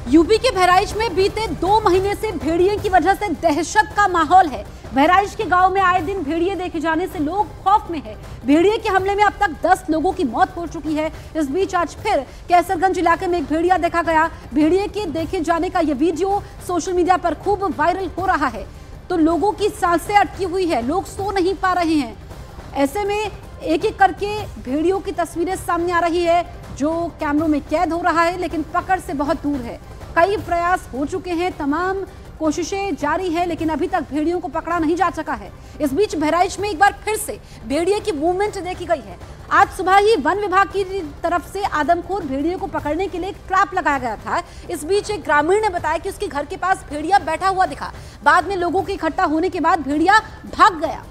UP के बहराइच में बीते 2 महीने से भेड़िए की वजह से दहशत का माहौल है। बहराइच के गांव में आए दिन भेड़िए देखे जाने से लोग खौफ में हैं। भेड़िए के हमले में अब तक 10 लोगों की मौत हो चुकी है। इस बीच आज फिर कैसरगंज इलाके में एक भेड़िया देखा गया। भेड़िए के देखे जाने का यह वीडियो सोशल मीडिया पर खूब वायरल हो रहा है, तो लोगों की सांसें अटकी हुई है, लोग सो नहीं पा रहे हैं। ऐसे में एक एक करके भेड़ियों की तस्वीरें सामने आ रही है, जो कैमरों में कैद हो रहा है, लेकिन पकड़ से बहुत दूर है। कई प्रयास हो चुके हैं, तमाम कोशिशें जारी है, लेकिन अभी तक भेड़ियों को पकड़ा नहीं जा सका है। इस बीच बहराइच में एक बार फिर से भेड़िए की मूवमेंट देखी गई है। आज सुबह ही वन विभाग की तरफ से आदमखोर भेड़िए को पकड़ने के लिए एक ट्रैप लगाया गया था। इस बीच एक ग्रामीण ने बताया कि उसके घर के पास भेड़िया बैठा हुआ दिखा। बाद में लोगों के इकट्ठा होने के बाद भेड़िया भाग गया।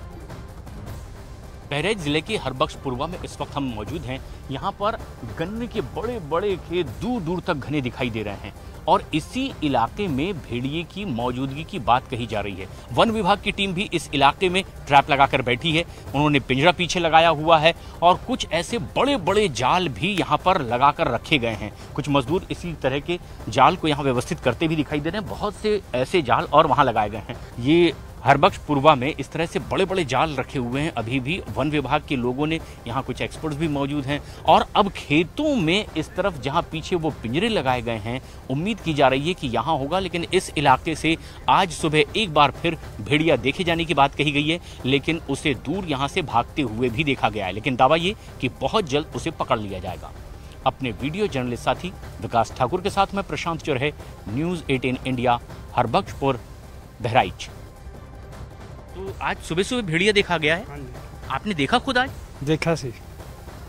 बहराइच जिले के हरबख्शपुरवा में इस वक्त हम मौजूद हैं। यहाँ पर गन्ने के बड़े बड़े खेत दूर दूर तक घने दिखाई दे रहे हैं और इसी इलाके में भेड़िए की मौजूदगी की बात कही जा रही है। वन विभाग की टीम भी इस इलाके में ट्रैप लगाकर बैठी है। उन्होंने पिंजरा पीछे लगाया हुआ है और कुछ ऐसे बड़े बड़े जाल भी यहाँ पर लगाकर रखे गए हैं। कुछ मजदूर इसी तरह के जाल को यहाँ व्यवस्थित करते भी दिखाई दे रहे हैं। बहुत से ऐसे जाल और वहाँ लगाए गए हैं। ये हरबख्शपुरवा में इस तरह से बड़े बड़े जाल रखे हुए हैं। अभी भी वन विभाग के लोगों ने, यहाँ कुछ एक्सपर्ट्स भी मौजूद हैं और अब खेतों में इस तरफ जहाँ पीछे वो पिंजरे लगाए गए हैं, उम्मीद की जा रही है कि यहाँ होगा। लेकिन इस इलाके से आज सुबह एक बार फिर भेड़िया देखे जाने की बात कही गई है, लेकिन उसे दूर यहाँ से भागते हुए भी देखा गया है। लेकिन दावा ये कि बहुत जल्द उसे पकड़ लिया जाएगा। अपने वीडियो जर्नलिस्ट साथी विकास ठाकुर के साथ मैं प्रशांत चौरहे, न्यूज़ 18 इंडिया, हरबख्शपुर, बहराइच। तो आज सुबह सुबह भेड़िया देखा गया है। आपने देखा खुद? आज देखा सी।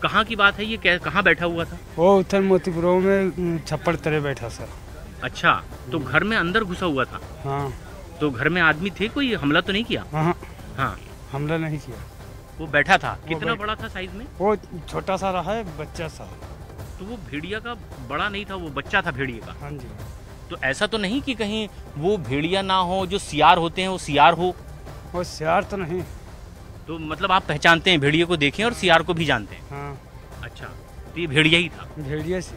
कहाँ की बात है ये? कहाँ बैठा हुआ था? वो उत्तर मोतीपुरों में छप्पड़ तरह बैठा सर। अच्छा, तो घर में अंदर घुसा हुआ था? हाँ। तो घर में आदमी थे? कोई हमला तो नहीं किया? हाँ हाँ, हमला नहीं किया। वो बैठा था। कितना बड़ा था साइज में? वो छोटा सा रहा है, बच्चा सा। तो वो भेड़िया का बड़ा नहीं था, वो बच्चा था भेड़िए का। हाँ जी। तो ऐसा तो नहीं कि कहीं वो भेड़िया ना हो, जो सियार होते हैं वो सियार हो? वो सियार तो नहीं। तो मतलब आप पहचानते हैं, भेड़िए को देखे और सियार को भी जानते हैं? हाँ। अच्छा, तो ये भेड़िया ही था? भेड़िया सी।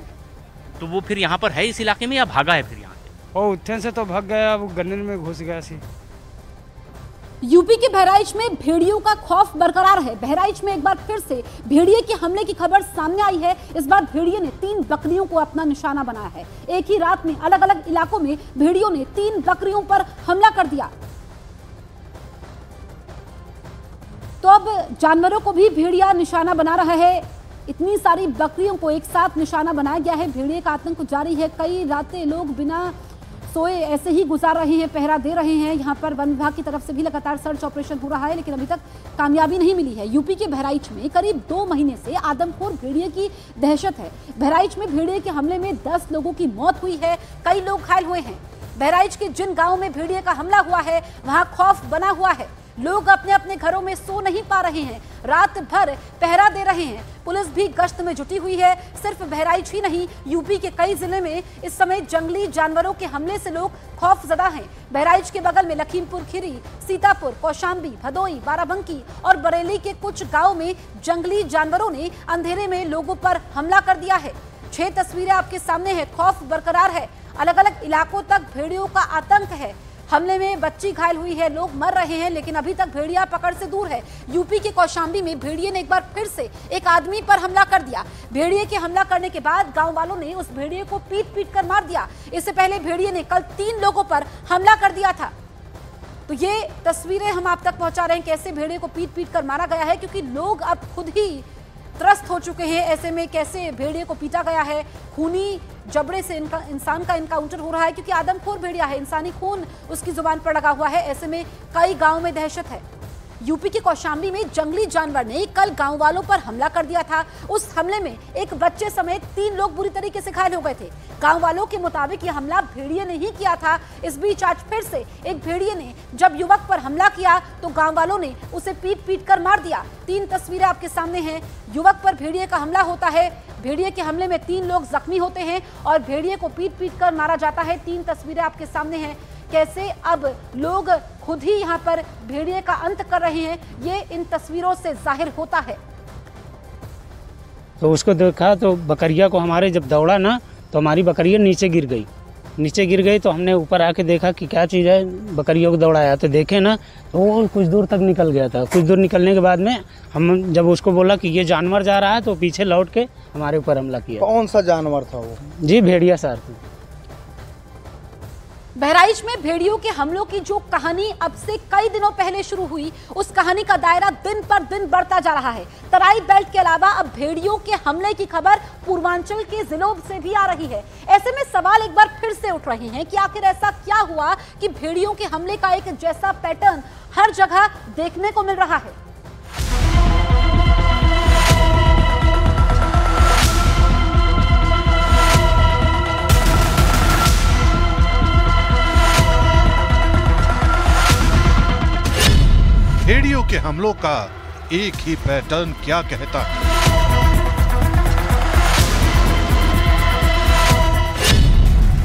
तो वो फिर यहाँ पर है इस इलाके में या भागा है फिर यहाँ से? वो उत्थे से तो भाग गया, वो गन्ने में घुस गया सी। यूपी के बहराइच में भेड़ियों का खौफ बरकरार है। बहराइच में एक बार फिर से भेड़िए के हमले की खबर सामने आई है। इस बार भेड़िए ने 3 बकरियों को अपना निशाना बनाया है। एक ही रात में अलग अलग इलाकों में भेड़ियों ने 3 बकरियों पर हमला कर दिया। तो अब जानवरों को भी भेड़िया निशाना बना रहा है। इतनी सारी बकरियों को एक साथ निशाना बनाया गया है। भेड़िए का आतंक जारी है। कई रातें लोग बिना सोए ऐसे ही गुजार रहे हैं, पहरा दे रहे हैं। यहाँ पर वन विभाग की तरफ से भी लगातार सर्च ऑपरेशन हो रहा है, लेकिन अभी तक कामयाबी नहीं मिली है। यूपी के बहराइच में करीब 2 महीने से आदमखोर भेड़िए की दहशत है। बहराइच में भेड़िए के हमले में 10 लोगों की मौत हुई है, कई लोग घायल हुए हैं। बहराइच के जिन गाँव में भेड़िए का हमला हुआ है, वहाँ खौफ बना हुआ है। लोग अपने अपने घरों में सो नहीं पा रहे हैं, रात भर पहरा दे रहे हैं। पुलिस भी गश्त में जुटी हुई है। सिर्फ बहराइच ही नहीं, यूपी के कई जिले में इस समय जंगली जानवरों के हमले से लोग खौफजदा हैं। बहराइच के बगल में लखीमपुर खीरी, सीतापुर, कौशाम्बी, भदोई, बाराबंकी और बरेली के कुछ गाँव में जंगली जानवरों ने अंधेरे में लोगों पर हमला कर दिया है। 6 तस्वीरें आपके सामने है। खौफ बरकरार है। अलग अलग इलाकों तक भेड़ियों का आतंक है। हमले में बच्ची घायल हुई है, लोग मर रहे हैं, लेकिन अभी तक भेड़िया पकड़ से दूर है। यूपी के कौशाम्बी में भेड़िए ने एक बार फिर से एक आदमी पर हमला कर दिया। भेड़िए के हमला करने के बाद गांव वालों ने उस भेड़िए को पीट कर मार दिया। इससे पहले भेड़िए ने कल 3 लोगों पर हमला कर दिया था। तो ये तस्वीरें हम आप तक पहुंचा रहे हैं, कैसे भेड़िए को पीट कर मारा गया है, क्योंकि लोग अब खुद ही त्रस्त हो चुके हैं। ऐसे में कैसे भेड़िए को पीटा गया है, खूनी जबड़े से इंसान का इनकाउंटर हो रहा है, क्योंकि आदमखोर भेड़िया है, इंसानी खून उसकी जुबान पर लगा हुआ है। ऐसे में कई गांव में दहशत है। यूपी के कौशाम्बी में जंगली जानवर ने कल गांव वालों पर हमला कर दिया था। उस हमले में एक बच्चे समेत 3 लोग बुरी तरीके से घायल हो गए थे। गांव वालों के मुताबिक यह हमला भेड़िए ने ही किया था। इस बीच आज फिर से एक भेड़िए ने जब युवक पर हमला किया तो गांव वालों ने उसे पीट कर मार दिया। 3 तस्वीरें आपके सामने हैं। युवक पर भेड़िए का हमला होता है। भेड़िए के हमले में 3 लोग जख्मी होते हैं और भेड़िए को पीट कर मारा जाता है। 3 तस्वीरें आपके सामने हैं, कैसे अब लोग खुद ही यहाँ पर भेड़िए का अंत कर रहे हैं, ये इन तस्वीरों से जाहिर होता है। तो उसको देखा तो बकरिया को हमारे जब दौड़ा ना, तो हमारी बकरिया नीचे गिर गई। नीचे गिर गई तो हमने ऊपर आके देखा कि क्या चीज़ है, बकरियों को दौड़ाया तो देखे ना तो वो कुछ दूर तक निकल गया था। कुछ दूर निकलने के बाद में हम जब उसको बोला कि ये जानवर जा रहा है तो पीछे लौट के हमारे ऊपर हमला किया। कौन सा जानवर था वो? जी भेड़िया सर। बहराइच में भेड़ियों के हमलों की जो कहानी अब से कई दिनों पहले शुरू हुई, उस कहानी का दायरा दिन पर दिन बढ़ता जा रहा है। तराई बेल्ट के अलावा अब भेड़ियों के हमले की खबर पूर्वांचल के जिलों से भी आ रही है। ऐसे में सवाल एक बार फिर से उठ रहे हैं कि आखिर ऐसा क्या हुआ कि भेड़ियों के हमले का एक जैसा पैटर्न हर जगह देखने को मिल रहा है। भेड़ियों के हमलों का एक ही पैटर्न क्या कहता है?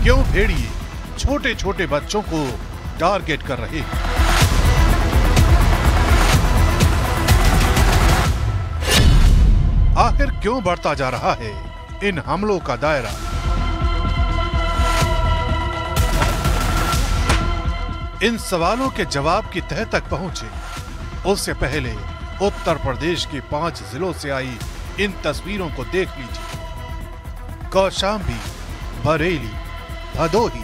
क्यों भेड़िए छोटे छोटे बच्चों को टारगेट कर रहे हैं? आखिर क्यों बढ़ता जा रहा है इन हमलों का दायरा? इन सवालों के जवाब की तह तक पहुंचे उससे पहले उत्तर प्रदेश के 5 जिलों से आई इन तस्वीरों को देख लीजिए। कौशाम्बी, बरेली, भदोही,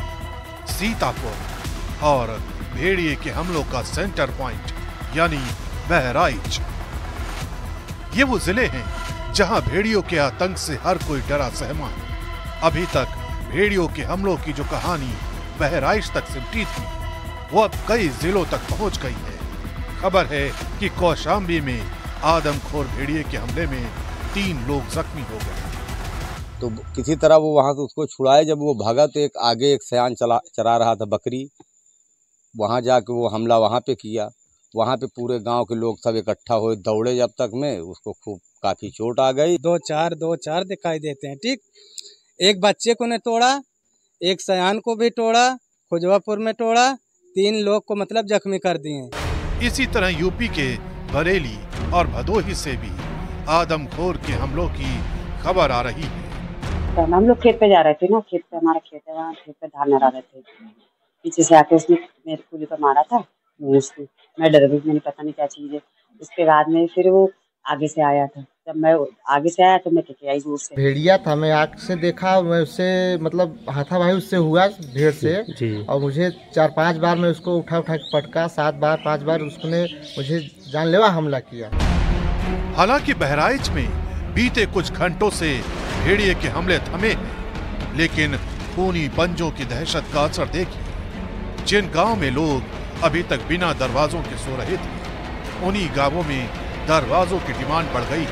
सीतापुर और भेड़िए के हमलों का सेंटर पॉइंट यानी बहराइच। ये वो जिले हैं जहां भेड़ियों के आतंक से हर कोई डरा सहमा है। अभी तक भेड़ियों के हमलों की जो कहानी बहराइच तक सिमटी थी वो अब कई जिलों तक पहुंच गई है। खबर है कि कौशाम्बी में आदमखोर भेड़िए के हमले में 3 लोग जख्मी हो गए। तो किसी तरह वो वहां से उसको छुड़ाए। जब वो भागा तो एक आगे एक सयान चरा रहा था बकरी, वहां जाके वो हमला वहां पे किया। वहां पे पूरे गांव के लोग सब इकट्ठा हुए, दौड़े जब तक में उसको खूब काफी चोट आ गई। 2-4 दिखाई देते हैं। ठीक, एक बच्चे को ने तोड़ा, एक सयान को भी तोड़ा, खुजवापुर में तोड़ा, 3 लोग को मतलब जख्मी कर दिए। इसी तरह यूपी के बरेली और भदोही से भी आदमखोर के हमलों की खबर आ रही है। हम लोग खेत पे जा रहे थे ना, खेत पे हमारा खेत है, वहाँ खेत पे धान नरा रहे थे। पीछे से आके उसने मेरे कुली पर मारा था। मैं डर गई, मैंने पता नहीं क्या चीज है। उसके बाद में फिर वो आगे से आया था। जब मैं आगे से आया तो मैं टेके आई दूर से। भेड़िया था, मैं आँख से देखा, मैं उससे मतलब हाथापाई उससे हुआ भेड़ से जी। और मुझे 4-5 बार मैं उसको उठा के पटका, 7 बार 5 बार उसने मुझे जानलेवा हमला किया। हालांकि बहराइच में बीते कुछ घंटों से भेड़िए के हमले थमे, लेकिन खूनी पंजों की दहशत का असर देखिए। जिन गांव में लोग अभी तक बिना दरवाजों के सो रहे थे, उन्हीं गांवों में दरवाजों की डिमांड बढ़ गई।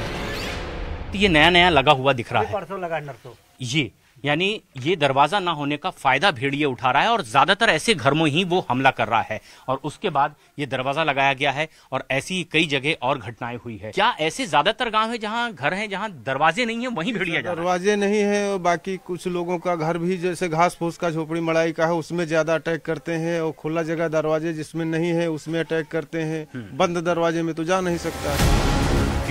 ये नया नया लगा हुआ दिख रहा है। परसों लगा नरसों। ये यानी ये दरवाजा ना होने का फायदा भेड़िए उठा रहा है और ज्यादातर ऐसे घर में ही वो हमला कर रहा है और उसके बाद ये दरवाजा लगाया गया है और ऐसी कई जगह और घटनाएं हुई है। क्या ऐसे ज्यादातर गांव है जहां घर हैं जहां दरवाजे नहीं है वहीं भेड़िया जा रहा है? दरवाजे नहीं है और बाकी कुछ लोगों का घर भी जैसे घास फूस का झोपड़ी मड़ाई का है उसमें ज्यादा अटैक करते हैं और खुला जगह दरवाजे जिसमें नहीं है उसमें अटैक करते हैं। बंद दरवाजे में तो जा नहीं सकता।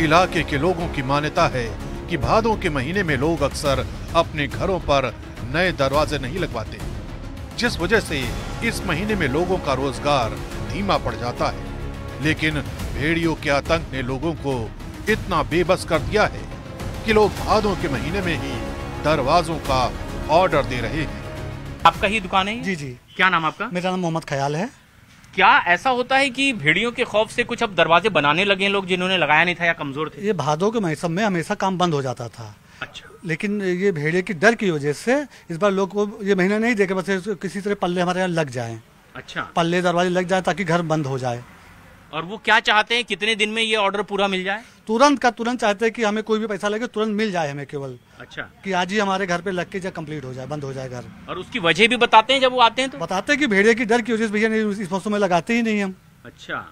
इलाके के लोगों की मान्यता है कि भादों के महीने में लोग अक्सर अपने घरों पर नए दरवाजे नहीं लगवाते, जिस वजह से इस महीने में लोगों का रोजगार धीमा पड़ जाता है। लेकिन भेड़ियों के आतंक ने लोगों को इतना बेबस कर दिया है कि लोग भादों के महीने में ही दरवाजों का ऑर्डर दे रहे हैं। आपका ही दुकान है? जी जी। क्या नाम आपका? मेरा नाम मोहम्मद ख्याल है। क्या ऐसा होता है कि भेड़ियों के खौफ से कुछ अब दरवाजे बनाने लगे लोग जिन्होंने लगाया नहीं था या कमजोर थे? ये भादों के मौसम में हमेशा काम बंद हो जाता था। अच्छा। लेकिन ये भेड़िए की डर की वजह से इस बार लोग को ये महीना नहीं देखे, बस किसी तरह पल्ले हमारे यहाँ लग जाए। अच्छा। पल्ले दरवाजे लग जाए ताकि घर बंद हो जाए। और वो क्या चाहते हैं, कितने दिन में ये ऑर्डर पूरा मिल जाए? तुरंत का तुरंत चाहते हैं कि हमें कोई भी पैसा लगे तुरंत मिल जाए हमें, केवल अच्छा कि आज ही हमारे घर पे लग के कंप्लीट हो जाए, बंद हो जाए घर। और उसकी वजह भी बताते हैं जब वो आते हैं तो? बताते हैं कि भेड़िए की डर की वजह से भैया नहीं इस मौसम में लगाते ही नहीं हम। अच्छा,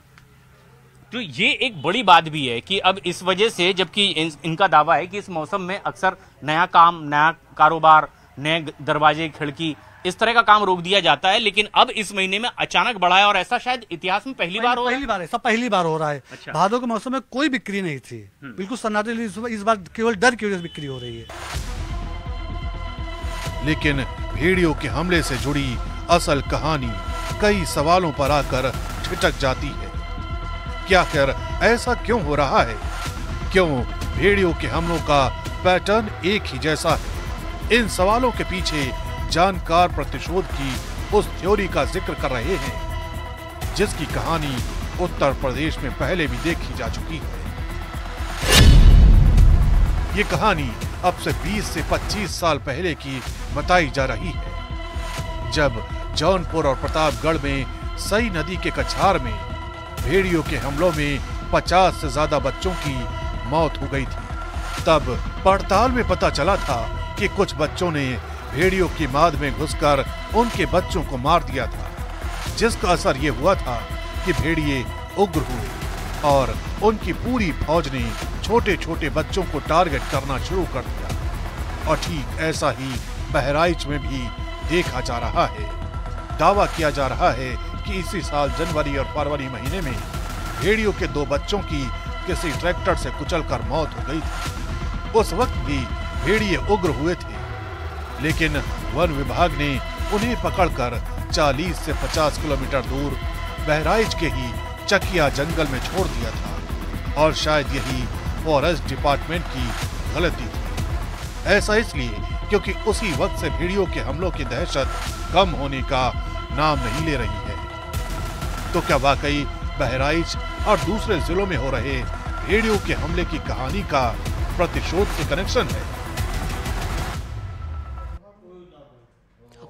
तो ये एक बड़ी बात भी है कि अब इस वजह से, जबकि इनका दावा है कि इस मौसम में अक्सर नया काम, नया कारोबार, नए दरवाजे, खिड़की, इस तरह का काम रोक दिया जाता है, लेकिन अब इस महीने में अचानक बढ़ा है और ऐसा शायद इतिहास में पहली बार हो रहा है। पहली बार है, सब पहली बार हो रहा है। अच्छा। भादों के मौसम में कोई बिक्री नहीं थी, बिल्कुल सन्नाटे। इस बार केवल डर की वजह से बिक्री हो रही है। लेकिन भेड़ियों के हमले से जुड़ी असल कहानी कई सवालों पर आकर ठिठक जाती है। क्या आखिर ऐसा क्यों हो रहा है? क्यों भेड़ियों के हमलों का पैटर्न एक ही जैसा है? इन सवालों के पीछे जानकार प्रतिशोध की उस थ्योरी का जिक्र कर रहे हैं जिसकी कहानी उत्तर प्रदेश में पहले भी देखी जा चुकी है। ये कहानी अब से 20 से 25 साल पहले की बताई जा रही है, जब जौनपुर और प्रतापगढ़ में सई नदी के कछार में भेड़ियों के हमलों में 50 से ज्यादा बच्चों की मौत हो गई थी। तब पड़ताल में पता चला था कि कुछ बच्चों ने भेड़ियों की माद में घुसकर उनके बच्चों को मार दिया था, जिसका असर ये हुआ था कि भेड़िए उग्र हुए और उनकी पूरी फौज ने छोटे छोटे बच्चों को टारगेट करना शुरू कर दिया। और ठीक ऐसा ही बहराइच में भी देखा जा रहा है। दावा किया जा रहा है कि इसी साल जनवरी और फरवरी महीने में भेड़ियों के 2 बच्चों की किसी ट्रैक्टर से कुचलकर मौत हो गई थी। उस वक्त भी भेड़िए उग्र हुए थे, लेकिन वन विभाग ने उन्हें पकड़कर 40 से 50 किलोमीटर दूर बहराइच के ही चकिया जंगल में छोड़ दिया था। और शायद यही फॉरेस्ट डिपार्टमेंट की गलती थी। ऐसा इसलिए क्योंकि उसी वक्त से भेड़ियों के हमलों की दहशत कम होने का नाम नहीं ले रही है। तो क्या वाकई बहराइच और दूसरे जिलों में हो रहे भेड़ियों के हमले की कहानी का प्रतिशोध से कनेक्शन है?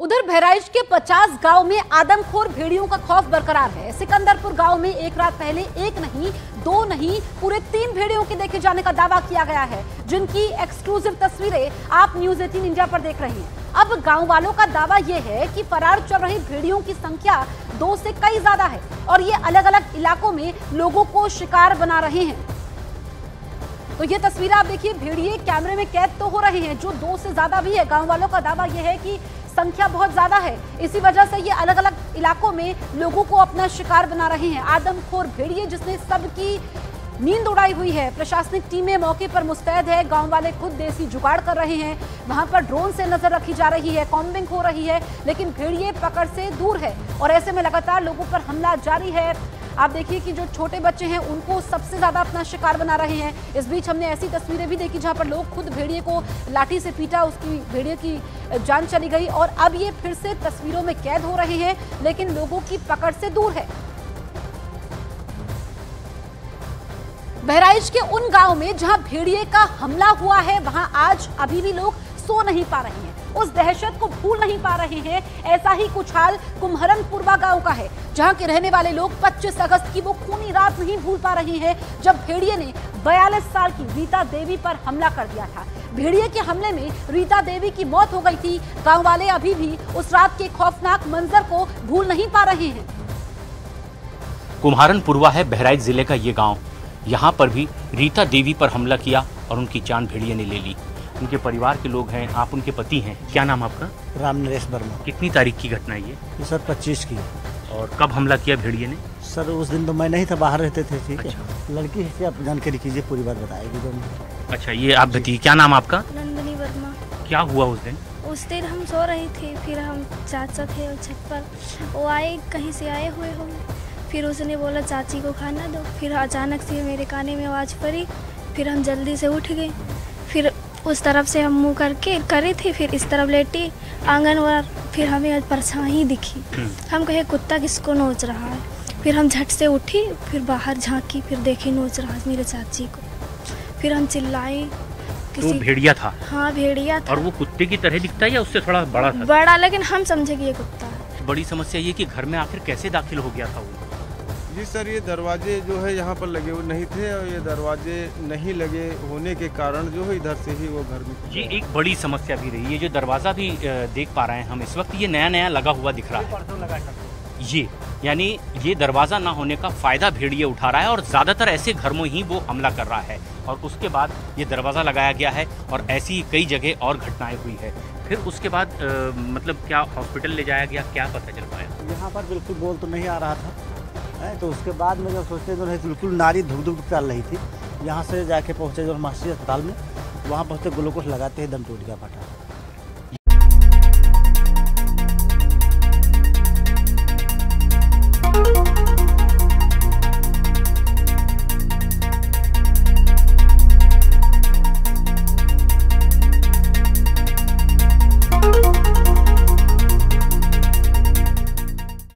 उधर बहराइच के 50 गांव में आदमखोर भेड़ियों का खौफ बरकरार है। सिकंदरपुर गांव में एक रात पहले एक नहीं, 2 नहीं, पूरे 3 भेड़ियों के देखे जाने का दावा किया गया है, जिनकी एक्सक्लूसिव तस्वीरें आप न्यूज़ 18 इंडिया पर देख रहे हैं। अब गांव वालों का दावा यह है कि फरार चल रही भेड़ियों की संख्या 2 से कई ज्यादा है और ये अलग अलग इलाकों में लोगों को शिकार बना रहे हैं। तो ये तस्वीरें आप देखिए, भेड़िए कैमरे में कैद तो हो रहे हैं, जो 2 से ज्यादा भी है। गांव वालों का दावा यह है कि संख्या बहुत ज्यादा है, इसी वजह से ये अलग अलग इलाकों में लोगों को अपना शिकार बना रहे हैं। आदमखोर भेड़िए जिसने सबकी नींद उड़ाई हुई है। प्रशासनिक टीमें मौके पर मुस्तैद है, गांव वाले खुद देसी जुगाड़ कर रहे हैं, वहां पर ड्रोन से नजर रखी जा रही है, कॉम्बिंग हो रही है, लेकिन भेड़िए पकड़ से दूर है और ऐसे में लगातार लोगों पर हमला जारी है। आप देखिए कि जो छोटे बच्चे हैं उनको सबसे ज्यादा अपना शिकार बना रहे हैं। इस बीच हमने ऐसी तस्वीरें भी देखी जहां पर लोग खुद भेड़िए को लाठी से पीटा, उसकी भेड़िए की जान चली गई और अब ये फिर से तस्वीरों में कैद हो रहे हैं, लेकिन लोगों की पकड़ से दूर है। बहराइच के उन गांव में जहां भेड़िए का हमला हुआ है, वहां आज अभी भी लोग सो नहीं पा रहे हैं, उस दहशत को भूल नहीं पा रहे हैं। ऐसा ही कुछ हाल कुम्हरनपुरवा गांव का है, जहां के रहने वाले लोग 25 अगस्त की वो खूनी रात नहीं भूल पा रहे हैं, जब भेड़िए ने 42 साल की रीता देवी पर हमला कर दिया था। भेड़िए के हमले में रीता देवी की मौत हो गई थी। गांव वाले अभी भी उस रात के खौफनाक मंजर को भूल नहीं पा रहे हैं। कुम्हरनपुरवा है बहराइच जिले का ये गाँव। यहाँ पर भी रीता देवी पर हमला किया और उनकी जान भेड़िए ने ले ली। उनके परिवार के लोग हैं, आप उनके पति हैं। क्या नाम आपका? राम नरेश वर्मा। कितनी तारीख की घटना है ये? सर 25 की। और कब हमला किया भेड़िए ने? सर उस दिन तो मैं नहीं था, बाहर रहते थे। ठीक है, लड़की से आप जानकारी कीजिए, पूरी बात बताएगी जो। अच्छा, ये आप बताइए, क्या नाम आपका? नंदिनी वर्मा। क्या हुआ उस दिन? उस दिन हम सो रहे थे, फिर हम चाचा थे और छत पर, वो आए, कहीं से आए हुए हो, फिर उसने बोला चाची को खाना दो। फिर अचानक से मेरे काने में आवाज़ पड़ी, फिर हम जल्दी से उठ गए। फिर उस तरफ से हम मुंह करके करे थे, फिर इस तरफ लेटे आंगन पर, फिर हमें परछाई दिखी। हम कहे कुत्ता किसको नोच रहा है, फिर हम झट से उठी, फिर बाहर झांकी, फिर देखे नोच रहा मेरे चाची को। फिर हम चिल्लाए। तो भेड़िया था? हाँ भेड़िया था। और वो कुत्ते की तरह दिखता है या उससे थोड़ा बड़ा था? बड़ा, लेकिन हम समझे कि ये कुत्ता है। बड़ी समस्या ये कि घर में आखिर कैसे दाखिल हो गया था वो? जी सर, ये दरवाजे जो है यहाँ पर लगे हुए नहीं थे और ये दरवाजे नहीं लगे होने के कारण जो है इधर से ही वो घर में। ये एक बड़ी समस्या भी रही है। जो दरवाज़ा भी देख पा रहे हैं हम इस वक्त, ये नया नया लगा हुआ दिख रहा है। ये यानी ये दरवाज़ा ना होने का फ़ायदा भेड़िए उठा रहा है और ज़्यादातर ऐसे घर में ही वो हमला कर रहा है। और उसके बाद ये दरवाज़ा लगाया गया है और ऐसी कई जगह और घटनाएं हुई है। फिर उसके बाद मतलब क्या हॉस्पिटल ले जाया गया, क्या पता चल पाया? यहाँ पर बिल्कुल बोल तो नहीं आ रहा था, तो उसके बाद में जब सोचते तो बिल्कुल नारी धुक धुक चल रही थी। यहाँ से जाके पहुँचे जो मास्टर अस्पताल में, वहाँ पहुँचते ग्लूकोज लगाते ही दम टूट गया, फटा।